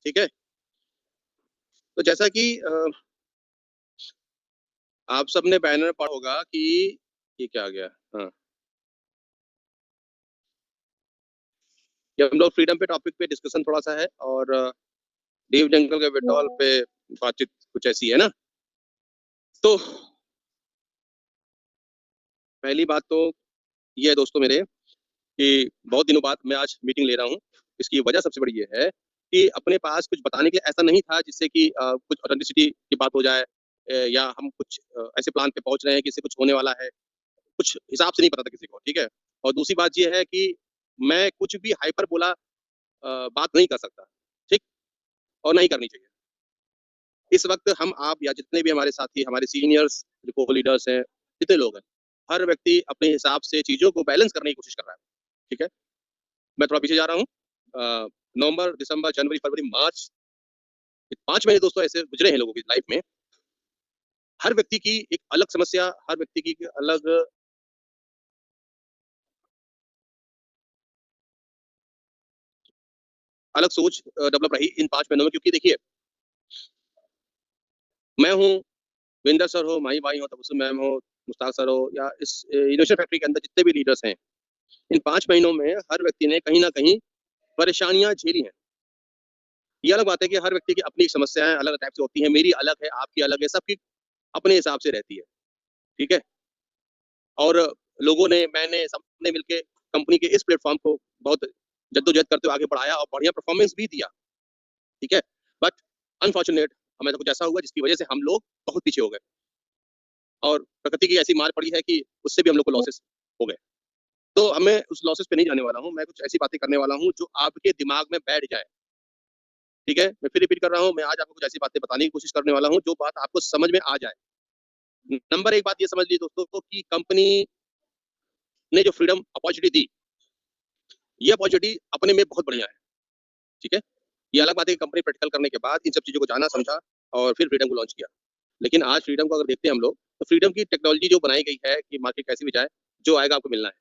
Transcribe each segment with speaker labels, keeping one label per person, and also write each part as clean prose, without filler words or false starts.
Speaker 1: ठीक है। तो जैसा कि आप सबने बैनर पढ़ा होगा कि ये क्या आ गया। हाँ, ये हम लोग फ्रीडम पे टॉपिक पे डिस्कशन थोड़ा सा है, और डीप जंगल के विड्रॉल पे बातचीत कुछ ऐसी है ना। तो पहली बात तो ये है दोस्तों मेरे, कि बहुत दिनों बाद मैं आज मीटिंग ले रहा हूँ। इसकी वजह सबसे बड़ी ये है कि अपने पास कुछ बताने के लिए ऐसा नहीं था जिससे कि कुछ ऑथेंटिसिटी की बात हो जाए, या हम कुछ ऐसे प्लान पे पहुंच रहे हैं कि इससे कुछ होने वाला है। कुछ हिसाब से नहीं पता था किसी को, ठीक है। और दूसरी बात ये है कि मैं कुछ भी हाइपर बोला बात नहीं कर सकता, ठीक, और नहीं करनी चाहिए। इस वक्त हम आप या जितने भी हमारे साथी, हमारे सीनियर्स, जो को लीडर्स हैं, जितने लोग हैं, हर व्यक्ति अपने हिसाब से चीजों को बैलेंस करने की कोशिश कर रहा है, ठीक है। मैं थोड़ा पीछे जा रहा हूँ। नवंबर, दिसंबर, जनवरी, फरवरी, मार्च, 5 महीने दोस्तों ऐसे गुजरे हैं लोगों की लाइफ में। हर व्यक्ति की एक अलग समस्या, हर व्यक्ति की अलग अलग सोच डेवलप रही इन 5 महीनों में। क्योंकि देखिए, मैं हूँ, विंदर सर हो, माही भाई हो, तबसुम मैम हो, मुश्ताक सर हो, या इस इनोवेशन फैक्ट्री के अंदर जितने भी लीडर्स हैं, इन 5 महीनों में हर व्यक्ति ने कहीं ना कहीं परेशानियां झेली हैं। ये अलग बात है कि हर व्यक्ति की अपनी समस्याएं अलग टाइप से होती हैं। मेरी अलग है, आपकी अलग है, सबकी अपने हिसाब से रहती है, ठीक है। और लोगों ने, मैंने, सबने मिलके कंपनी के इस प्लेटफॉर्म को बहुत जद्दोजहद करते हुए आगे बढ़ाया और बढ़िया परफॉर्मेंस भी दिया, ठीक है। बट अनफॉर्चुनेट, हमें तो कुछ ऐसा हुआ जिसकी वजह से हम लोग बहुत पीछे हो गए, और प्रकृति की ऐसी मार पड़ी है कि उससे भी हम लोग को लॉसेस हो गए। तो हमें उस लॉसेस पे नहीं जाने वाला हूँ। मैं कुछ ऐसी बातें करने वाला हूँ जो आपके दिमाग में बैठ जाए, ठीक है। मैं फिर रिपीट कर रहा हूँ, मैं आज आपको कुछ ऐसी बातें बताने की कोशिश करने वाला हूँ जो बात आपको समझ में आ जाए। नंबर एक बात ये समझ लीजिए दोस्तों कि कंपनी ने जो फ्रीडम अपॉर्चुनिटी दी, ये अपॉर्चुनिटी अपने में बहुत बढ़िया है, ठीक है। ये अलग बात है कि कंपनी प्रैक्टिकल करने के बाद इन सब चीजों को जाना समझा और फिर फ्रीडम को लॉन्च किया। लेकिन आज फ्रीडम को अगर देखते हैं हम लोग, तो फ्रीडम की टेक्नोलॉजी जो बनाई गई है कि मार्केट कैसी भी जाए, जो आएगा आपको मिलना है।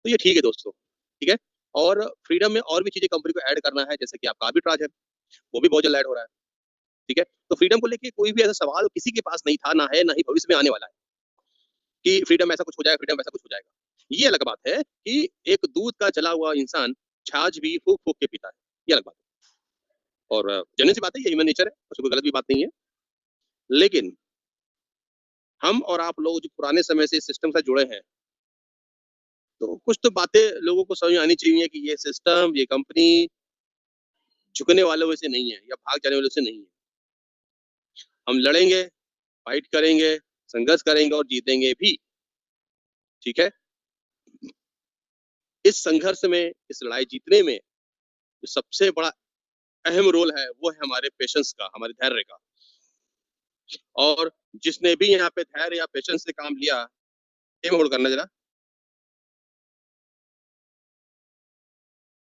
Speaker 1: तो ये ठीक है दोस्तों, ठीक है। और फ्रीडम में और भी चीजें कंपनी को ऐड करना है, जैसे कि आपका आर्बिट्राज है, वो भी बहुत जल्द ऐड हो रहा है, ठीक है। तो फ्रीडम को लेके कोई भी ऐसा सवाल किसी के पास नहीं था, ना है, ना ही भविष्य में आने वाला है कि फ्रीडम ऐसा कुछ हो जाएगा, फ्रीडम ऐसा कुछ हो जाएगा। ये अलग बात है कि एक दूध का जला हुआ इंसान छाछ भी फूक फूक के पीता है, ये अलग बात है। और जनरल सी बात है, ये ह्यूमन नेचर है, उसमें कोई गलत भी बात नहीं है। लेकिन हम और आप लोग जो पुराने समय से इस सिस्टम से जुड़े हैं, तो कुछ तो बातें लोगों को समझ में आनी चाहिए कि ये सिस्टम, ये कंपनी झुकने वालों से नहीं है या भाग जाने वालों से नहीं है। हम लड़ेंगे, फाइट करेंगे, संघर्ष करेंगे और जीतेंगे भी, ठीक है। इस संघर्ष में, इस लड़ाई जीतने में जो सबसे बड़ा अहम रोल है, वो है हमारे पेशेंस का, हमारे धैर्य का। और जिसने भी यहाँ पे धैर्य या पेशेंस से काम लिया, ये होल्ड करना जरा,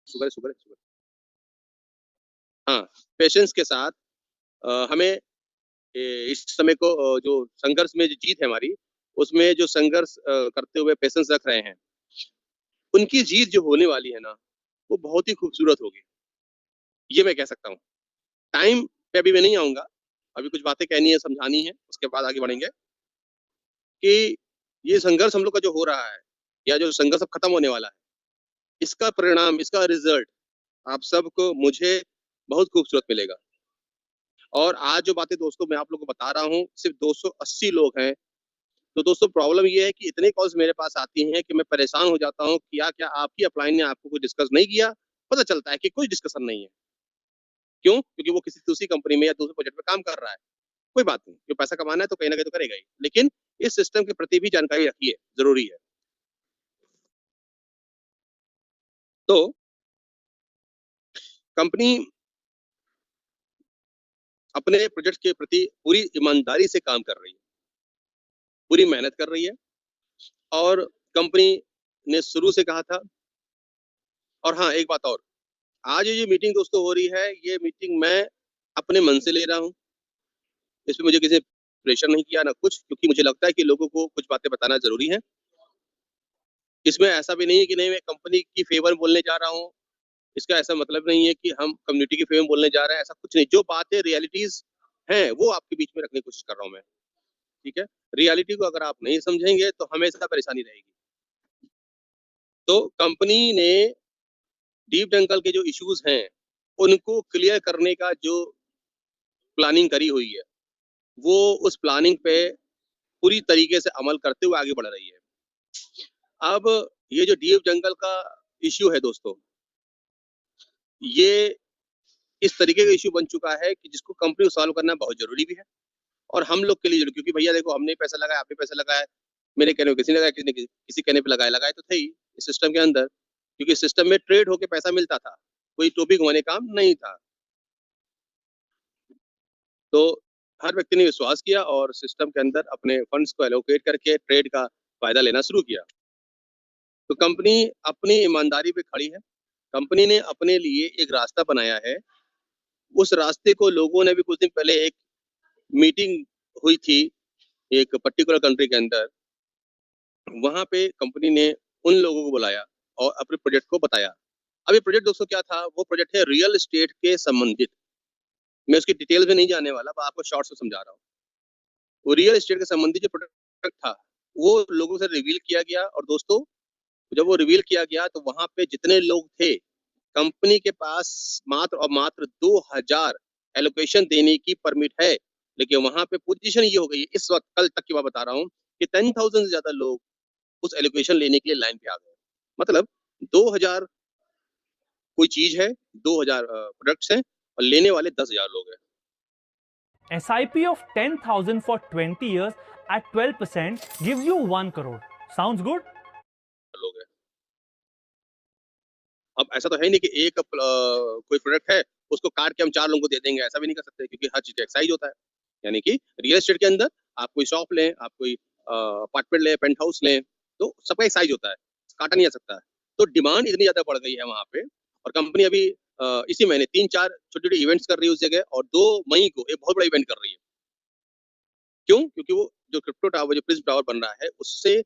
Speaker 1: शुगर है, शुगर है, शुगर। हाँ, पेशेंस के साथ हमें इस समय को, जो संघर्ष में जो जीत है हमारी, उसमें जो संघर्ष करते हुए पेशेंस रख रहे हैं, उनकी जीत जो होने वाली है ना, वो बहुत ही खूबसूरत होगी, ये मैं कह सकता हूँ। टाइम पे अभी मैं नहीं आऊंगा, अभी कुछ बातें कहनी है, समझानी है, उसके बाद आगे बढ़ेंगे। कि ये संघर्ष हम लोग का जो हो रहा है, या जो संघर्ष अब खत्म होने वाला है, इसका परिणाम, इसका रिजल्ट आप सबको, मुझे बहुत खूबसूरत मिलेगा। और आज जो बातें दोस्तों मैं आप लोगों को बता रहा हूँ, सिर्फ 280 लोग हैं। तो दोस्तों प्रॉब्लम ये है कि इतने कॉल्स मेरे पास आती हैं कि मैं परेशान हो जाता हूँ कि क्या आपकी अपलाइन ने आपको कोई डिस्कस नहीं किया। पता चलता है कि कोई डिस्कशन नहीं है। क्यों? क्योंकि वो किसी दूसरी कंपनी में या दूसरे प्रोजेक्ट में काम कर रहा है। कोई बात नहीं, जो पैसा कमाना है तो कहीं ना कहीं तो करेगा ही, लेकिन इस सिस्टम के प्रति भी जानकारी रखिए, जरूरी है। तो कंपनी अपने प्रोजेक्ट के प्रति पूरी ईमानदारी से काम कर रही है, पूरी मेहनत कर रही है। और कंपनी ने शुरू से कहा था। और हाँ, एक बात और, आज ये मीटिंग दोस्तों हो रही है, ये मीटिंग मैं अपने मन से ले रहा हूँ। इसमें मुझे किसी ने प्रेशर नहीं किया ना कुछ, क्योंकि मुझे लगता है कि लोगों को कुछ बातें बताना जरूरी है। इसमें ऐसा भी नहीं है कि नहीं मैं कंपनी की फेवर बोलने जा रहा हूँ, इसका ऐसा मतलब नहीं है कि हम कम्युनिटी के फेवर में बोलने जा रहे हैं, ऐसा कुछ नहीं। जो बातें रियलिटीज हैं वो आपके बीच में रखने की कोशिश कर रहा हूँ मैं, ठीक है। रियलिटी को अगर आप नहीं समझेंगे तो हमेशा परेशानी रहेगी। तो कंपनी ने डीप जंगल के जो इश्यूज हैं उनको क्लियर करने का जो प्लानिंग करी हुई है, वो उस प्लानिंग पे पूरी तरीके से अमल करते हुए आगे बढ़ रही है। अब ये जो डीप जंगल का इश्यू है दोस्तों, ये इस तरीके का इश्यू बन चुका है कि जिसको कंपनी को सॉल्व करना बहुत जरूरी भी है और हम लोग के लिए जरूरी, क्योंकि भैया देखो, हमने पैसा लगाया, आपने पैसा लगाया, मेरे कहने पे किसी ने लगाया, किसी ने किसी कहने पे लगाया, लगाए तो थे ही इस सिस्टम के अंदर, क्योंकि सिस्टम में ट्रेड होके पैसा मिलता था, कोई टोपी घुमाने काम नहीं था। तो हर व्यक्ति ने विश्वास किया और सिस्टम के अंदर अपने फंड्स को एलोकेट करके ट्रेड का फायदा लेना शुरू किया। तो कंपनी अपनी ईमानदारी पे खड़ी है। कंपनी ने अपने लिए एक रास्ता बनाया है। उस रास्ते को लोगों ने भी कुछ दिन पहले एक मीटिंग हुई थी एक पर्टिकुलर कंट्री के अंदर, वहां पे कंपनी ने उन लोगों को बुलाया और अपने प्रोजेक्ट को बताया। अब ये प्रोजेक्ट दोस्तों क्या था? वो प्रोजेक्ट है रियल एस्टेट के संबंधित। मैं उसकी डिटेल में नहीं जाने वाला, मैं आपको शॉर्ट से समझा रहा हूँ। वो रियल एस्टेट के संबंधित जो प्रोजेक्ट था वो लोगों से रिवील किया गया, और दोस्तों जब वो रिवील किया गया तो वहां पे जितने लोग थे, कंपनी के पास मात्र और मात्र 2000 एलोकेशन देने की परमिट है, लेकिन वहां पे पोजीशन ये हो गई इस वक्त, कल तक की बात बता रहा हूँ, कि 10,000 से ज्यादा लोग उस एलोकेशन लेने के लिए लाइन पे आ गए। मतलब 2000 कोई चीज है, 2000 प्रोडक्ट्स हैं और लेने वाले 10,000 लोग हैं।
Speaker 2: SIP of 10,000 for 20 years at 12% gives you 1 crore. Sounds good?
Speaker 1: लोग हैं। अब ऐसा तो है नहीं कि एक कोई प्रोडक्ट है उसको काट के हम 4 लोगों को दे देंगे, ऐसा भी नहीं कर सकते, क्योंकि हर चीज का एक साइज होता है। यानी कि रियल एस्टेट के अंदर आप कोई शॉप लें, आप कोई अपार्टमेंट लें, पेंट हाउस लें, तो सबका एक साइज होता है, काटा नहीं जा सकता है। तो डिमांड इतनी ज्यादा बढ़ गई है वहां पे, और कंपनी अभी इसी महीने 3-4 छोटे छोटे इवेंट्स कर रही है उस जगह, और 2 मई को एक बहुत बड़ा इवेंट कर रही है। क्यों? क्योंकि वो जो क्रिप्टो टावर, जो प्रिज्म टावर बन रहा है, उससे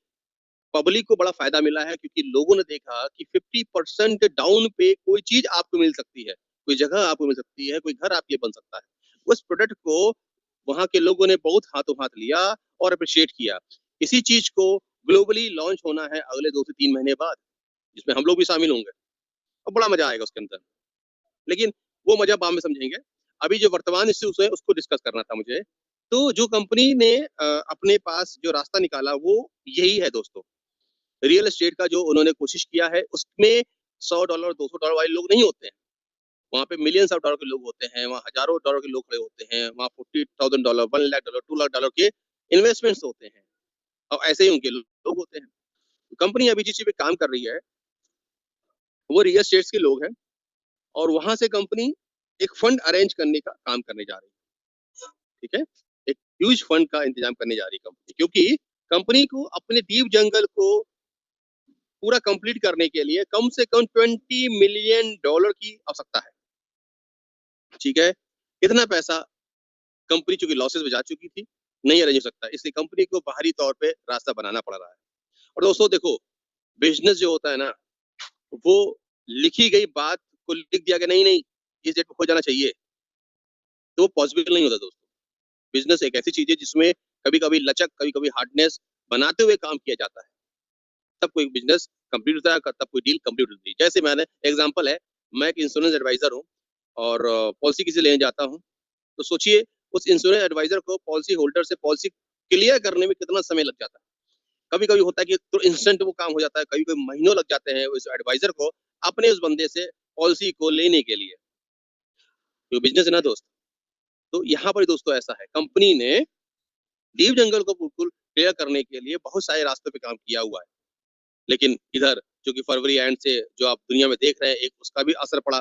Speaker 1: पब्लिक को बड़ा फायदा मिला है, क्योंकि लोगों ने देखा कि 50% डाउन पे कोई चीज आपको मिल सकती है, कोई जगह आपको मिल सकती है, कोई घर आपके लिए बन सकता है। उस प्रोडक्ट को वहां के लोगों ने बहुत हाथों हाथ लिया और अप्रिशिएट किया। इसी चीज को ग्लोबली लॉन्च होना है अगले 2 से 3 महीने बाद, जिसमें हम लोग भी शामिल होंगे और बड़ा मजा आएगा उसके अंदर। लेकिन वो मजा बाद में समझेंगे। अभी जो वर्तमान इश्यूज है उसको डिस्कस करना था मुझे। तो जो कंपनी ने अपने पास जो रास्ता निकाला वो यही है दोस्तों। रियल एस्टेट का जो उन्होंने कोशिश किया है उसमें $100 $200 वाले लोग नहीं होते हैं। वहाँ पे मिलियंस ऑफ डॉलर के लोग होते हैं, वहाँ हजारों डॉलर के लोग खड़े होते हैं, वहाँ $40,000 $1 लाख $2 लाख के इन्वेस्टमेंट्स होते हैं, और ऐसे ही उनके लोग होते हैं। कंपनी अभी जिस चीज पे काम कर रही है वो रियल एस्टेट के लोग हैं, और वहां से कंपनी एक फंड अरेंज करने का काम करने जा रही है, ठीक है। एक ह्यूज फंड का इंतजाम करने जा रही है कंपनी, क्योंकि कंपनी को अपने डीप जंगल को पूरा कंप्लीट करने के लिए कम से कम $20 मिलियन की आवश्यकता है, ठीक है। इतना पैसा कंपनी चूंकि लॉसेस में जा चुकी थी, नहीं अरेंज हो सकता, इसलिए कंपनी को बाहरी तौर पे रास्ता बनाना पड़ रहा है। और दोस्तों देखो, बिजनेस जो होता है ना, वो लिखी गई बात को लिख दिया कि नहीं नहीं इस डेट पे हो जाना चाहिए, तो वो पॉसिबल नहीं होता दोस्तों। बिजनेस एक ऐसी चीज है जिसमें कभी कभी लचक, कभी कभी हार्डनेस बनाते हुए काम किया जाता है, तब कोई बिजनेस कंप्लीट होता है, तब कोई डील कंप्लीट होती है। जैसे मैंने एग्जांपल है, मैं एक इंश्योरेंस एडवाइजर हूँ और पॉलिसी किसी लेने जाता हूँ, तो सोचिए उस इंश्योरेंस एडवाइजर को पॉलिसी होल्डर से पॉलिसी क्लियर करने में कितना समय लग जाता है। कभी कभी होता है कि तो इंस्टेंट वो काम हो जाता है, कभी कभी महीनों लग जाते हैं उस एडवाइजर को अपने उस बंदे से पॉलिसी को लेने के लिए। जो बिजनेस है ना दोस्त, तो यहाँ पर दोस्तों ऐसा है, कंपनी ने डीप जंगल को बिल्कुल क्लियर करने के लिए बहुत सारे रास्तों पे काम किया हुआ है, लेकिन इधर जो कि फरवरी एंड से जो आप दुनिया में देख रहे हैं, एक उसका भी असर पड़ा।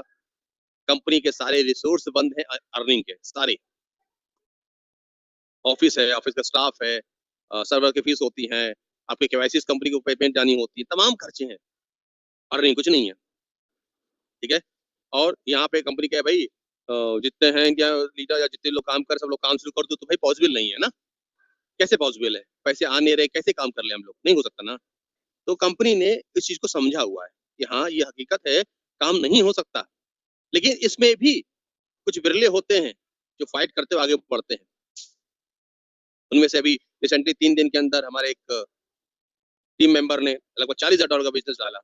Speaker 1: कंपनी के सारे रिसोर्स बंद हैं, अर्निंग के सारे, ऑफिस है, ऑफिस का स्टाफ है, सर्वर की फीस होती है, आपके केवाईसी कंपनी को पेमेंट जानी होती है, तमाम खर्चे हैं, अर्निंग कुछ नहीं है, ठीक है। और यहाँ पे कंपनी क्या है भाई, जितने हैं क्या लीडर या जितने लोग काम कर, सब लोग काम शुरू कर दो, तो भाई पॉसिबल नहीं है ना। कैसे पॉसिबल है? पैसे आ नहीं रहे, कैसे काम कर ले हम लोग? नहीं हो सकता ना। तो कंपनी ने इस चीज को समझा हुआ है कि हाँ ये हकीकत है काम नहीं हो सकता, लेकिन इसमें भी कुछ बिरले होते हैं जो फाइट करते हुए आगे बढ़ते हैं। उनमें से अभी रिसेंटली 3 दिन के अंदर हमारे एक टीम मेंबर ने लगभग $40,000 का बिजनेस डाला,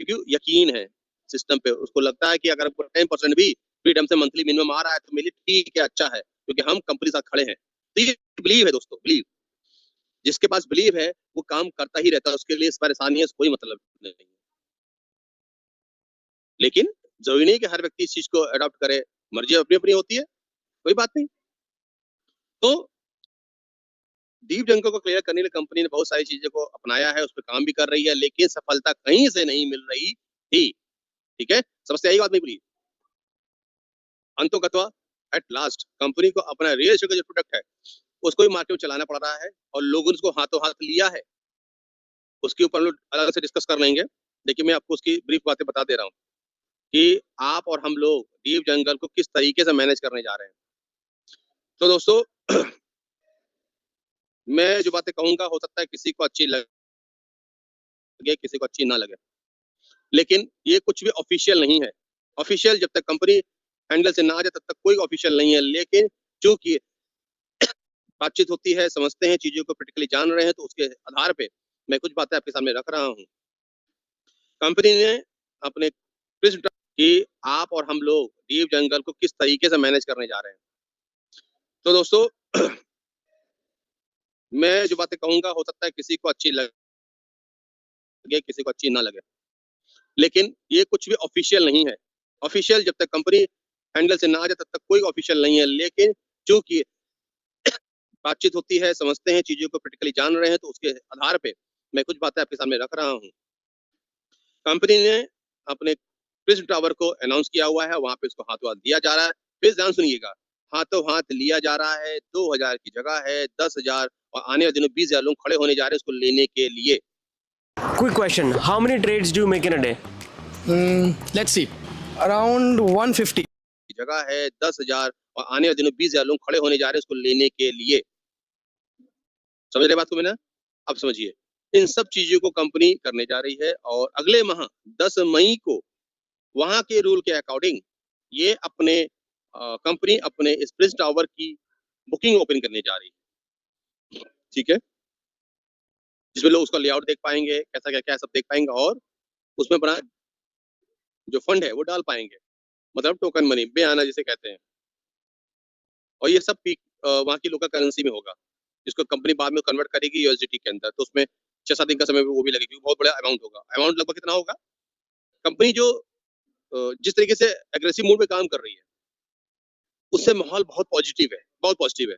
Speaker 1: क्योंकि यकीन है सिस्टम पे। उसको लगता है कि अगर 10% भी फ्रीडम से मंथली मिनिमम आ रहा है तो मेरे लिए ठीक है, अच्छा है, क्योंकि हम कंपनी साथ खड़े हैं। तो ये बिलीव है दोस्तों, बिलीव। जिसके पास बिलीव है वो काम करता ही रहता है, उसके लिए इस परेशानी से कोई मतलब नहीं है। लेकिन जरूरी नहीं कि हर व्यक्ति इस चीज को अडॉप्ट करे, मर्जी अपनी अपनी होती है, कोई बात नहीं। तो डीप जंगल को क्लियर करने के लिए कंपनी ने बहुत सारी चीजों को अपनाया है, उस पर काम भी कर रही है, लेकिन सफलता कहीं से नहीं मिल रही थी। ठीक है, समझते यही बात नहीं बोली। अंतोगत्वा एट लास्ट कंपनी को अपना रियल एस्टेट का जो प्रोडक्ट है उसको भी मार्केट में चलाना पड़ रहा है, और लोगों ने उसको हाथों हाथ लिया है। उसके ऊपर लोग अलग से डिस्कस कर लेंगे, लेकिन मैं आपको उसकी ब्रीफ बातें बता दे रहा हूँ कि आप और हम लोग डीप जंगल को किस तरीके से मैनेज करने जा रहे हैं। तो दोस्तों मैं जो बातें कहूंगा हो सकता है किसी को अच्छी लगे, किसी को अच्छी ना लगे, लेकिन ये कुछ भी ऑफिशियल नहीं है। ऑफिशियल जब तक कंपनी हैंडल से ना आ जाए तब तक कोई ऑफिशियल नहीं है, लेकिन चूंकि बातचीत होती है, समझते हैं, चीजों को प्रैक्टिकली जान रहे हैं, तो उसके आधार पे मैं कुछ बातें आपके सामने रख रहा हूँ। कंपनी ने अपने कि आप और हम लोग डीप जंगल को किस तरीके से मैनेज करने जा रहे हैं। तो दोस्तों मैं जो बातें कहूंगा हो सकता है किसी को अच्छी लगे, किसी को अच्छी ना लगे, लेकिन ये कुछ भी ऑफिशियल नहीं है। ऑफिशियल जब तक कंपनी हैंडल से ना आ जाए तब तक कोई ऑफिशियल नहीं है, लेकिन चूंकि बातचीत होती है, समझते हैं, चीजों को प्रैक्टिकली जान रहे हैं, तो उसके आधार पे मैं कुछ बातें आपके सामने रख रहा हूँ। कंपनी ने अपने प्रिज्म टावर को अनाउंस किया हुआ है, वहां पे उसको हाथों हाथ दिया जा रहा है। फिर ध्यान सुनिएगा, हाथों हाथ लिया जा रहा है। 2000 की जगह है 10,000, और आने वाले दिनों 20,000 लोग खड़े होने जा रहे हैं उसको लेने के लिए।
Speaker 3: Quick question, how many trades do you make in a day?
Speaker 4: Let's see. Around 150.
Speaker 1: की जगह है 10,000, और आने वाले दिनों 20,000 लोग खड़े होने जा रहे हैं उसको लेने के लिए। समझ रहे बात को? मैंने अब समझिए, इन सब चीजों को कंपनी करने जा रही है, और अगले माह 10 मई को वहां के रूल के अकॉर्डिंग ये अपने कंपनी अपने इस प्रिज्म टावर की बुकिंग ओपन करने जा रही है। ठीक है, जिसमें लोग उसका लेआउट देख पाएंगे, कैसा क्या क्या सब देख पाएंगे, और उसमें बना जो फंड है वो डाल पाएंगे, मतलब टोकन मनी, बेआना जिसे कहते हैं। और ये सब वहाँ की लोकल करेंसी में होगा, जिसको कंपनी बाद में कन्वर्ट करेगी यूएसडीटी के अंदर। तो उसमें 6-7 दिन का समय वो भी लगेगा, क्योंकि बहुत बड़ा अमाउंट होगा। अमाउंट लगभग कितना होगा? कंपनी जो जिस तरीके से एग्रेसिव मूड में काम कर रही है, उससे माहौल बहुत पॉजिटिव है, बहुत पॉजिटिव है।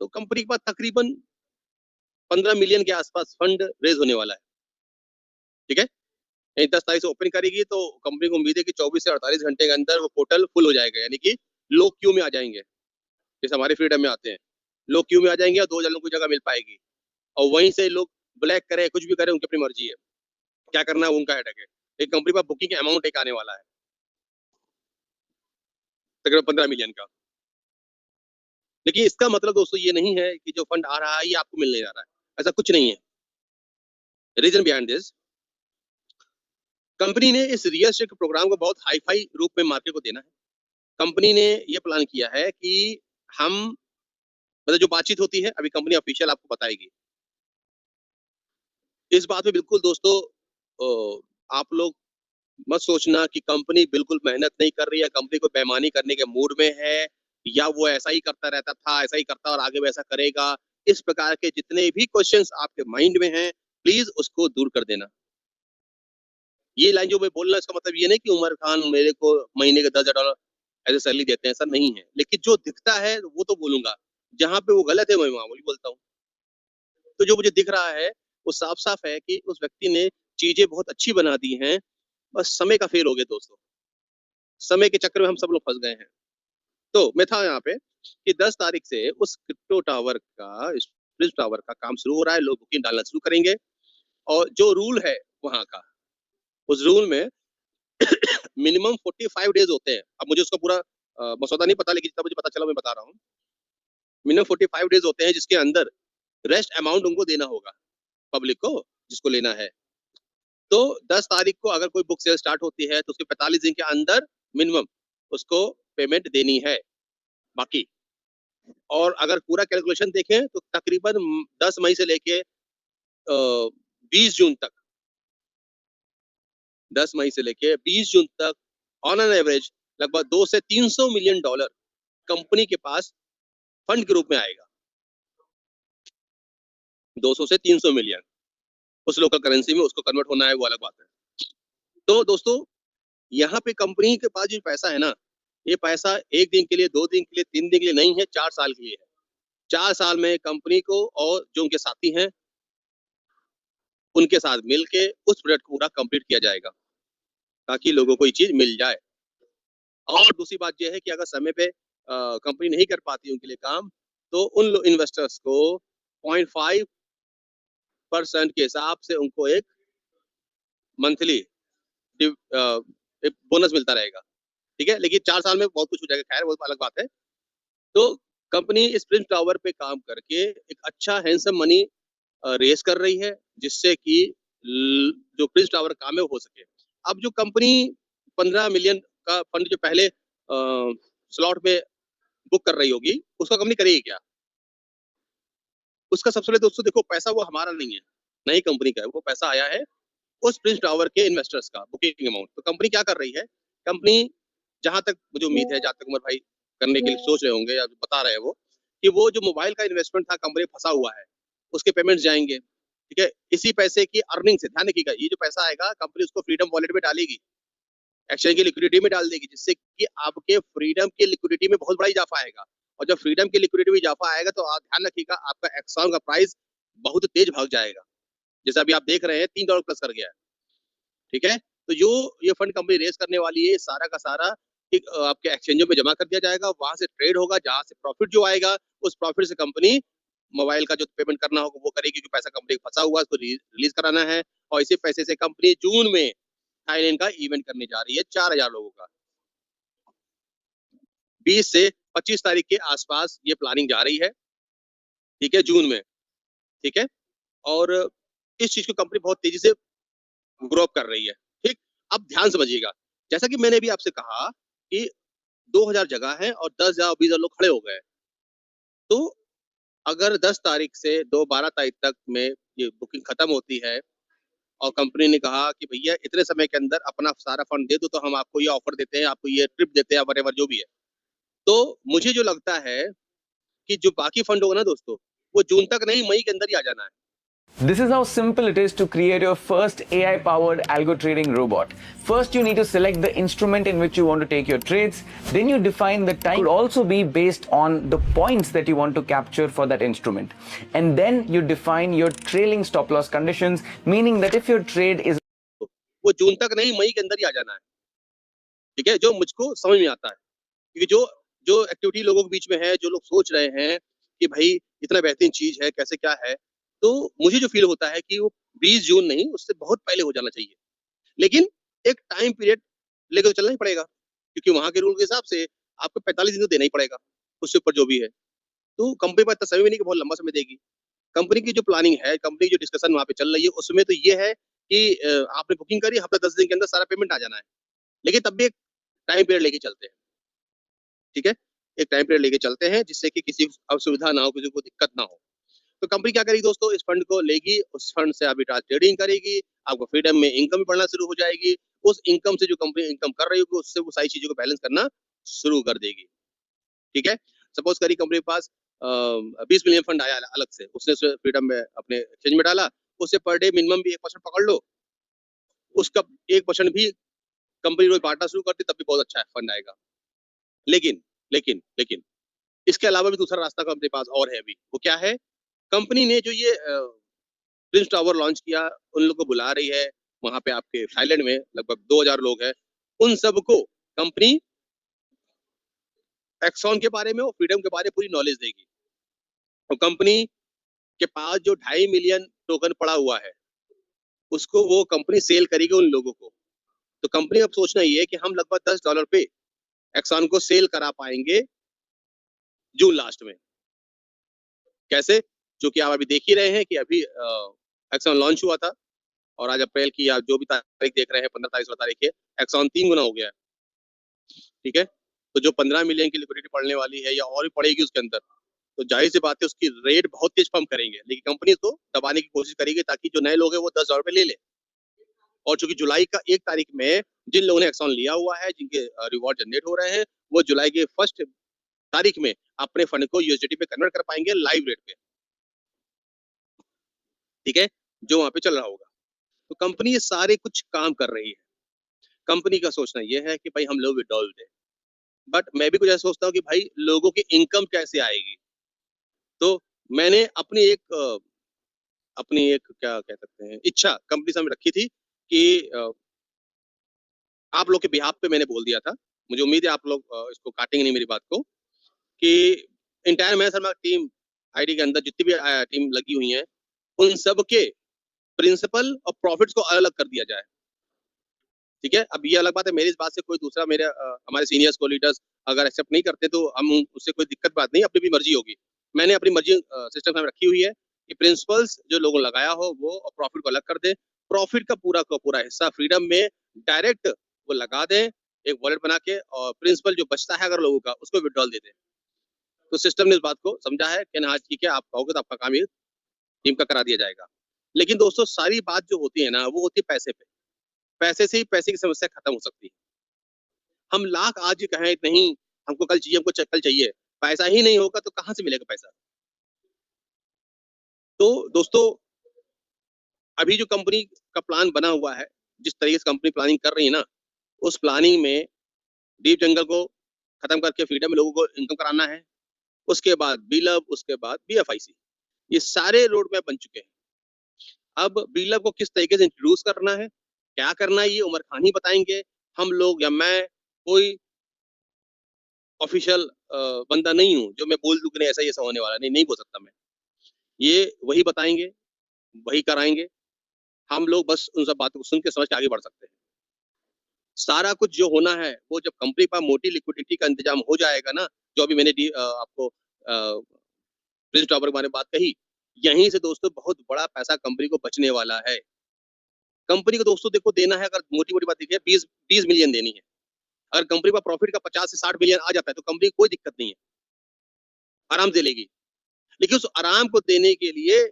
Speaker 1: तो कंपनी के पास तकरीबन 15 मिलियन के आसपास फंड रेज होने वाला है। ठीक है, 10 तारीख से ओपन करेगी, तो कंपनी को उम्मीद है कि 24 से 48 घंटे के अंदर वो पोर्टल फुल हो जाएगा, यानी कि लोग क्यू में आ जाएंगे, जैसे हमारे फ्रीडम में आते हैं। लोग क्यू में आ जाएंगे और 2,000 लोगों को जगह मिल पाएगी, और वहीं से लोग ब्लैक करे, कुछ भी करे, उनकी अपनी मर्जी है, क्या करना है उनका हेडेक है। एक कंपनी पर बुकिंग अमाउंट एक आने वाला है तकरीबन 15 मिलियन का। लेकिन इसका मतलब दोस्तों ये नहीं है कि जो फंड आ रहा है ये आपको मिलने जा रहा है, ऐसा कुछ नहीं है। रीजन बिहाइंड दिस, कंपनी ने इस रियल एस्टेट प्रोग्राम को बहुत हाई फाई रूप में मार्केट को देना है। कंपनी ने ये प्लान किया है कि हम, मतलब जो बातचीत होती है अभी कंपनी ऑफिशियल आपको बताएगी। इस बात में बिल्कुल दोस्तों आप लोग मत सोचना कि कंपनी बिल्कुल मेहनत नहीं कर रही है, कंपनी को बेईमानी करने के मूड में है, या वो ऐसा ही करता रहता था, ऐसा ही करता और आगे वैसा करेगा। इस प्रकार के जितने भी क्वेश्चंस आपके माइंड में हैं, प्लीज उसको दूर कर देना। ये लाइन जो मैं बोल रहा हूँ इसका मतलब ये नहीं कि उमर खान मेरे को महीने के $10,000 ऐसे सैलरी देते हैं, ऐसा नहीं है। लेकिन जो दिखता है वो तो बोलूंगा, जहां पे वो गलत है मैं वहां वही बोलता हूँ। तो जो मुझे दिख रहा है वो साफ साफ है कि उस व्यक्ति ने चीजें बहुत अच्छी बना दी हैं, बस समय का फेल हो गया दोस्तों। समय के चक्कर में हम सब लोग फंस गए हैं। तो मैं था यहाँ पे कि 10 तारीख से उस क्रिप्टो टावर का, इस प्रिज्म टावर का काम शुरू हो रहा है, लोग बुकिंग डालना शुरू करेंगे। और जो रूल है वहां का, उस रूल में मिनिमम 45 डेज होते हैं। अब मुझे उसका पूरा मसौदा नहीं पता, लेकिन जितना मुझे पता चला मैं बता रहा हूँ। मिनिमम 45 डेज होते हैं जिसके अंदर रेस्ट अमाउंट उनको देना होगा, पब्लिक को जिसको लेना है। तो 10 तारीख को अगर कोई बुक सेल स्टार्ट होती है तो उसके 45 दिन के अंदर मिनिमम उसको पेमेंट देनी है बाकी। और अगर पूरा कैलकुलेशन देखें तो तकरीबन 10 मई से लेके 20 जून तक, 10 मई से लेके 20 जून तक ऑन एन एवरेज लगभग 2 से 300 मिलियन डॉलर कंपनी के पास फंड के रूप में आएगा। 200 से 300 मिलियन उस लोकल करेंसी में उसको कन्वर्ट होना है, वो अलग बात है। तो दोस्तों, यहाँ पे कंपनी के पास जो पैसा है ना, ये पैसा 1 दिन के लिए, 2 दिन के लिए, 3 दिन के लिए नहीं है, 4 साल के लिए है। 4 साल में कंपनी को और जो उनके साथी हैं, उनके साथ मिलके उस प्रोजेक्ट को पूरा कंप्लीट किया जाएगा, ताकि लोगों को ये चीज़ मिल जाए। और दूसरी बात ये है कि अगर समय पे कंपनी नहीं कर पाती उनके लिए काम, तो उन इन्वेस्टर्स को 0.5% के हिसाब से उनको एक मंथली एक बोनस मिलता रहेगा, ठीक है? लेकिन 4 साल में बहुत कुछ हो जाएगा, खैर वो अलग बात है। तो कंपनी इस प्रिंस टावर पे काम करके एक अच्छा हैंडसम मनी रेज़ कर रही है, जिससे कि जो प्रिंस टावर काम है वो हो सके। अब जो कंपनी 15 मिलियन का फंड जो पहले स्लॉट में बुक कर रही होगी, उसका कंपनी करेगी क्या? उसका सबसे पहले दोस्तों देखो, पैसा वो हमारा नहीं है, ना ही कंपनी का है, वो पैसा आया है उस प्रिंस टावर के इन्वेस्टर्स का बुकिंग अमाउंट। तो कंपनी क्या कर रही है? कंपनी, जहाँ तक मुझे उम्मीद है, जहाँ तक उमर भाई करने के लिए सोच रहे होंगे या बता रहे हैं वो, कि वो जो मोबाइल का इन्वेस्टमेंट था कंपनी फँसा हुआ है, उसके पेमेंट्स जाएँगे, ठीक है? इसी पैसे की अर्निंग से, ध्यान रखिएगा, ये जो पैसा आएगा कंपनी उसको फ्रीडम वॉलेट में डालेगी, एक्सचेंज की लिक्विडिटी में डाल देगी, जिससे कि आपके फ्रीडम की लिक्विडिटी में बहुत बड़ा इजाफा आएगा। और जब फ्रीडम की लिक्विडिटी में इजाफा आएगा तो आप ध्यान रखिएगा, आपका एक्सॉन का प्राइस बहुत तेज भाग जाएगा। जैसे अभी आप देख रहे हैं $3 प्लस कर गया है, ठीक है? तो जो ये फंड कंपनी रेज़ करने वाली है, सारा का सारा एक आपके एक्सचेंजों में जमा कर दिया जाएगा, वहाँ से ट्रेड होगा, जहाँ से प्रॉफिट जो आएगा, उस प्रॉफिट से कंपनी मोबाइल का जो पेमेंट करना होगा वो करेगी, क्योंकि पैसा कंपनी का फँसा हुआ है, उसको रिलीज़ कराना है। और इसी पैसे से कंपनी जून में थाईलैंड का इवेंट करने जा रही है 4000 लोगों का। 20 से 25 तारीख के आसपास ये प्लानिंग जा रही है, ठीक है? जून में, ठीक है? और इस चीज़ को कंपनी बहुत तेज़ी से ग्रो अप कर रही है, ठीक? अब ध्यान समझिएगा, जैसा कि मैंने अभी आपसे कहा कि 2000 जगह है और 10,000 20,000 लोग खड़े हो गए। तो अगर 10 तारीख से 12 तारीख तक में ये बुकिंग खत्म होती है और कंपनी ने कहा कि भैया इतने समय के अंदर अपना सारा फंड दे दो, तो हम आपको ये ऑफर देते हैं, आपको ये ट्रिप देते हैं, व्हाटएवर जो भी है। तो मुझे जो लगता है कि जो बाकी फंड होगा ना दोस्तों, वो जून तक नहीं, मई के अंदर ही आ जाना है।
Speaker 5: This is how simple it is to create your first AI-powered algo trading robot. First, you need to select the instrument in which you want to take your trades. Then you define the time. It could also be based on the points that you want to capture for that instrument. And then you define your trailing stop loss conditions, meaning that if your trade is
Speaker 1: वो जून तक नहीं, मई के अंदर ही आ जाना है, ठीक है? जो मुझको समझ में आता है, क्योंकि जो जो एक्टिविटी लोगों के बीच में है, जो लोग सोच रहे हैं कि भाई इतना बेहतरीन चीज़ है, कैसे क्या है, तो मुझे जो फ़ील होता है कि वो 20 जून नहीं, उससे बहुत पहले हो जाना चाहिए। लेकिन एक टाइम पीरियड लेके तो चलना ही पड़ेगा, क्योंकि वहाँ के रूल के हिसाब से आपको 45 दिन तो देना ही पड़ेगा, उससे ऊपर जो भी है। तो कंपनी के पास इतना समय भी नहीं कि बहुत लंबा समय देगी। कंपनी की जो प्लानिंग है, कंपनी की जो डिस्कशन वहाँ पे चल रही है, उसमें तो ये है कि आपने बुकिंग करी, हफ्ता 10 दिन के अंदर सारा पेमेंट आ जाना है। लेकिन तब भी एक टाइम पीरियड लेके चलते हैं, ठीक है? एक टाइम पीरियड लेके चलते हैं, जिससे कि किसी को असुविधा ना हो, किसी को दिक्कत ना हो। तो कंपनी क्या करेगी दोस्तों, इस फंड को लेगी, उस फंड से आर्बिट्राज ट्रेडिंग करेगी, आपको फ्रीडम में इनकम भी बढ़ना शुरू हो जाएगी। उस इनकम से जो कंपनी इनकम कर रही होगी, उससे वो सारी चीज़ों को बैलेंस करना शुरू कर देगी, ठीक है? सपोज़ करिए कंपनी के पास 20 मिलियन फंड आया अलग से, उसने उसे फ्रीडम में अपने एक्सचेंज में डाला, उससे पर डे मिनिमम भी 1% पकड़ लो, उसका 1% भी कंपनी रोज़ बाँटना शुरू कर दी, तब भी बहुत अच्छा फंड आएगा। लेकिन लेकिन इसके अलावा भी दूसरा रास्ता कंपनी के पास और है अभी, वो क्या है? कंपनी ने जो ये प्रिंस टावर लॉन्च किया, उन लोगों को बुला रही है, वहाँ पे आपके थाईलैंड में लगभग 2000 लोग हैं, उन सबको कंपनी एक्सॉन के बारे में और फ्रीडम के बारे में पूरी नॉलेज देगी। और कंपनी के पास जो 2.5 मिलियन टोकन पड़ा हुआ है, उसको वो कंपनी सेल करेगी उन लोगों को। तो कंपनी अब सोचना ये है कि हम लगभग $10 पे एक्सॉन को सेल करा पाएँगे जून लास्ट में। कैसे? जो कि आप अभी देख ही रहे हैं कि अभी एक्सॉन लॉन्च हुआ था, और आज अप्रैल की आप जो भी तारीख देख रहे हैं 15 तारीख 16 तारीख है, एक्सॉन 3 गुना हो गया है। ठीक है, तो जो 15 मिलियन की लिक्विडिटी पड़ने वाली है या और भी पड़ेगी उसके अंदर, तो जाहिर सी बात है उसकी रेट बहुत तेज पंप करेंगे, लेकिन कंपनी उसको दबाने की कोशिश करेगी ताकि जो नए लोग हैं वो 10,000 रुपए ले ले। और चूंकि जुलाई का 1 तारीख में जिन लोगों ने एक्सॉन लिया हुआ है, जिनके रिवॉर्ड जनरेट हो रहे हैं, वो जुलाई के फर्स्ट तारीख में अपने फंड को यूएसडीटी पे कन्वर्ट कर पाएंगे लाइव रेट पे। ठीक है, जो वहां पे चल रहा होगा। तो कंपनी ये सारे कुछ काम कर रही है। कंपनी का सोचना ये है कि भाई हम लोग विड्रॉल दें, बट मैं भी कुछ ऐसा सोचता हूँ कि भाई लोगों की इनकम कैसे आएगी। तो मैंने अपनी एक क्या कह सकते हैं इच्छा कंपनी सामने रखी थी कि आप लोग के बिहाफ पे मैंने बोल दिया था। मुझे उम्मीद है आप लोग इसको काटेंगे नहीं मेरी बात को, कि इंटायर मैं शर्मा टीम आईडी के अंदर जितनी भी टीम लगी हुई है, उन सब के प्रिंसिपल और प्रॉफिट्स को अलग कर दिया जाए। ठीक है, अब ये अलग बात है, मेरी इस बात से कोई दूसरा मेरे हमारे सीनियर्स को लीडर्स अगर एक्सेप्ट नहीं करते तो हम उससे कोई दिक्कत बात नहीं, अपनी भी मर्जी होगी। मैंने अपनी मर्जी सिस्टम में रखी हुई है कि प्रिंसिपल्स जो लोगों ने लगाया हो वो और प्रॉफिट को अलग कर दे। प्रॉफिट का पूरा हिस्सा फ्रीडम में डायरेक्ट वो लगा दें एक वॉलेट बना के, और प्रिंसिपल जो बचता है अगर लोगों का उसको विड्रॉल दे दें। तो सिस्टम ने इस बात को समझा है कि आज ठीक है आप कहोगे तो आपका काम ये टीम का करा दिया जाएगा। लेकिन दोस्तों सारी बात जो होती है ना वो होती है पैसे पे। पैसे से ही पैसे की समस्या खत्म हो सकती है। हम लाख आज ही कहें नहीं हमको कल चाहिए, हमको कल चाहिए, पैसा ही नहीं होगा तो कहाँ से मिलेगा पैसा। तो दोस्तों अभी जो कंपनी का प्लान बना हुआ है, जिस तरीके से कंपनी प्लानिंग कर रही है ना, उस प्लानिंग में डीप जंगल को खत्म करके फ्रीडम में लोगों को इनकम कराना है, उसके बाद बीलब, उसके बाद बीएफआईसी, ये सारे रोड मैप बन चुके हैं। अब बीलब को किस तरीके से इंट्रोड्यूस करना है, क्या करना है, ये उमर खान ही बताएंगे। हम लोग या मैं कोई ऑफिशियल बंदा नहीं हूँ जो मैं बोल दूं कि नहीं ऐसा ऐसा होने वाला, नहीं बोल सकता मैं। ये वही बताएंगे, वही कराएंगे। हम लोग बस उन सब बातों को सुन के समझ के आगे बढ़ सकते हैं। सारा कुछ जो होना है वो जब कंपनी पर मोटी लिक्विडिटी का इंतजाम हो जाएगा ना, जो अभी मैंने आपको प्रिंस टॉवर के बारे में बात कही, यहीं से दोस्तों बहुत बड़ा पैसा कंपनी को बचने वाला है। कंपनी को दोस्तों देखो देना है, अगर मोटी मोटी बात देखिए 20 मिलियन देनी है। अगर कंपनी का प्रॉफिट का 50 से 60 मिलियन आ जाता है तो कंपनी को कोई दिक्कत नहीं है, आराम से लेगी। लेकिन उस आराम को देने के लिए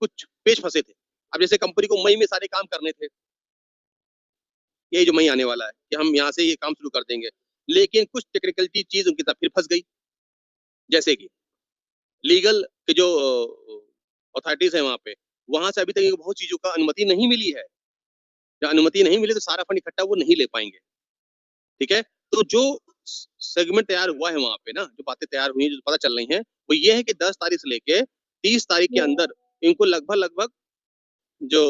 Speaker 1: कुछ पेच फंसे थे। अब जैसे कंपनी को मई में सारे काम करने थे, यही जो मई आने वाला है कि हम यहाँ से ये काम शुरू कर देंगे, लेकिन कुछ टेक्निकलिटी चीज उनकी तरफ फिर फंस गई। जैसे कि लीगल के जो अथॉरिटीज है वहां से अभी तक बहुत चीजों का अनुमति नहीं मिली है। जब अनुमति नहीं मिली तो सारा फंड इकट्ठा वो नहीं ले पाएंगे। ठीक है, तो जो सेगमेंट तैयार हुआ है वहां पे ना, जो बातें तैयार हुई हैं, जो पता चल रही हैं, वो ये है कि 10 तारीख से लेके 30 तारीख के अंदर इनको लगभग जो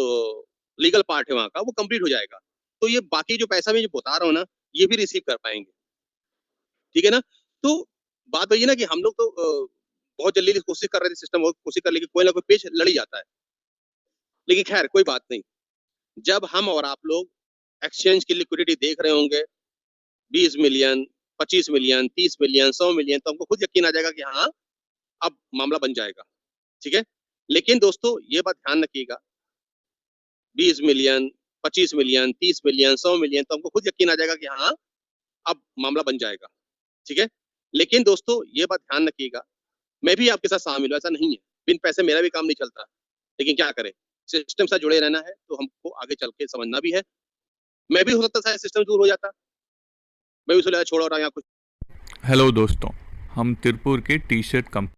Speaker 1: लीगल पार्ट है वहां का वो कंप्लीट हो जाएगा। तो ये बाकी जो पैसा मैं जो बता रहा हूँ ना, ये भी रिसीव कर पाएंगे। ठीक है ना, तो बात वही है ना कि हम लोग तो बहुत जल्दी कोशिश कर रहे थे, सिस्टम बहुत कोशिश कर, लेकिन कोई ना कोई पेच लड़ ही जाता है। लेकिन खैर कोई बात नहीं, जब हम और आप लोग एक्सचेंज की लिक्विडिटी देख रहे होंगे 20 मिलियन, 25 मिलियन, 30 मिलियन, 100 मिलियन, तो हमको खुद यकीन आ जाएगा कि हाँ अब मामला बन जाएगा। ठीक है, लेकिन दोस्तों ये बात ध्यान रखिएगा, 20 मिलियन, 25 मिलियन, 30 मिलियन, 100 मिलियन, तो हमको खुद यकीन आ जाएगा कि हाँ अब मामला बन जाएगा। ठीक है, लेकिन दोस्तों ये बात ध्यान रखिएगा, मैं भी आपके साथ शामिल हूँ, ऐसा नहीं है, बिन पैसे मेरा भी काम नहीं चलता। लेकिन क्या करें, सिस्टम से जुड़े रहना है तो हमको आगे चल के समझना भी है। मैं भी हो सकता था सिस्टम दूर हो जाता, मैं भी सोचा छोड़ो रहा यहाँ कुछ।
Speaker 6: हेलो दोस्तों, हम तिरपुर के टी शर्ट कंपनी